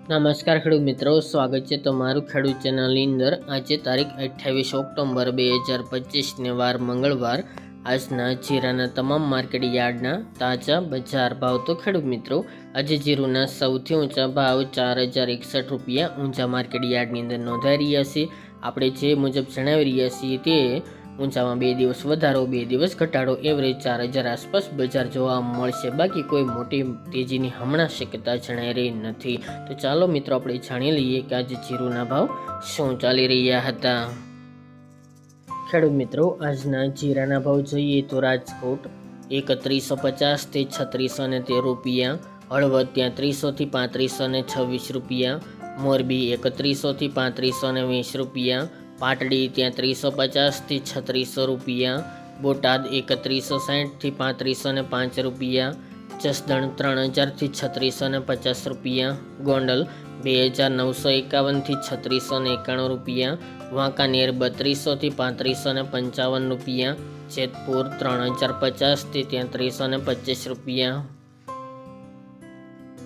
નમસ્કાર ખેડૂત મિત્રો, સ્વાગત છે તમારું ખેડૂત ચેનલની અંદર। આજે તારીખ 28 ઓક્ટોબર 2025 ને વાર મંગળવાર। આજના જીરાના તમામ માર્કેટ યાર્ડના તાજા બજાર ભાવ તો ખેડૂત મિત્રો આજે જીરુના સૌથી ઊંચા ભાવ 4061 રૂપિયા ઊંચા માર્કેટ યાર્ડની અંદર નોંધાઈ રહ્યા છે। આપણે જે મુજબ જણાવી રહ્યા છીએ તે ઊંચામાં 2 દિવસ વધારો 2 દિવસ ઘટાડો એવરેજ 4000 આસપાસ બજાર જોવા મળશે। બાકી કોઈ મોટી તેજીની હમણાં શક્યતા જણાઈ રહી નથી। તો ચાલો મિત્રો આપણે જાણી લઈએ કે આજે જીરુના ભાવ શું ચાલી રહ્યા હતા। ખેડૂત મિત્રો આજના જીરાના ભાવ જોઈએ તો રાજકોટ 3150 થી 3613 રૂપિયા, હળવદ ત્યાં 300 થી 3526 રૂપિયા, મોરબી 3100 થી 3520 રૂપિયા, પાટડી ત્યાં 350 થી 3600 રૂપિયા, બોટાદ 3160 થી 3505 રૂપિયા, જસદણ 3000 થી 3650 રૂપિયા, ગોંડલ 2951 થી 3691 રૂપિયા, વાંકાનેર 3200 થી 3555 રૂપિયા, જેતપુર 3050 થી 3325 રૂપિયા,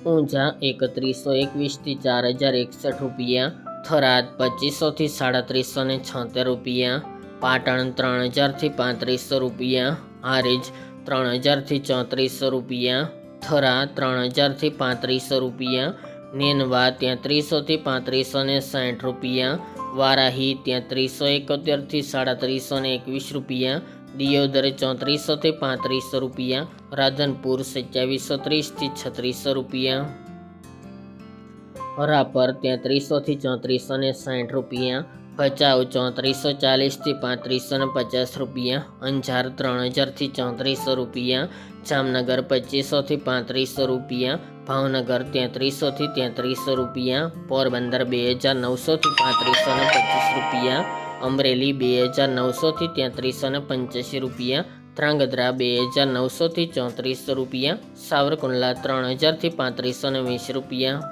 ઊંઝા 3121 થી 4061 રૂપિયા, થરાદ 2500 થી 3776 રૂપિયા, પાટણ 3000 થી 3500 રૂપિયા, હારીજ 3000 થી 3400 રૂપિયા, થરા 3000 થી 3500 રૂપિયા, નેનવા ત્યાં 300 થી 3560 રૂપિયા, વારાહી ત્યાં 371 થી 3721 રૂપિયા, દિયોદર 3400 થી 3500 રૂપિયા, રાધનપુર 2730 થી 3600 રૂપિયા, હરાપર ત્યાં 300 થી 3460 રૂપિયા, ભચાઉ 3440 થી 3550 રૂપિયા, અંજાર 3000 થી 3400 રૂપિયા, જામનગર 2500 થી 3500 રૂપિયા, ભાવનગર ત્યાં 300 થી 3300 રૂપિયા, પોરબંદર 2900 થી 3525 રૂપિયા, અમરેલી 2900 થી 3385 રૂપિયા, ધ્રાંગધ્રા 2900 થી 3400 રૂપિયા, સાવરકુંડલા 3000 થી 3520 રૂપિયા,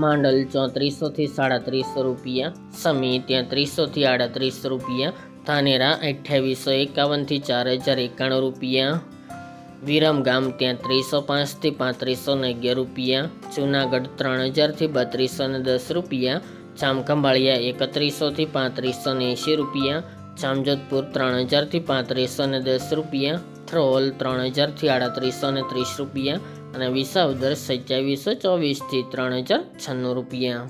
માંડલ 3400 થી 3750 રૂપિયા, સમી ત્યાં 300 થી 3800 રૂપિયા, ધાનેરા 2851 થી 4091 રૂપિયા, વિરમગામ ત્યાં 305 થી 3511 રૂપિયા, જૂનાગઢ 3000 થી 3210 રૂપિયા, જામખંભાળિયા 3100 થી 3580 રૂપિયા, જામજોધપુર 3000 થી 3510 રૂપિયા, થ્રોલ 3000 થી 3830 રૂપિયા અને વિસાવદર 2724 થી 3096 રૂપિયા।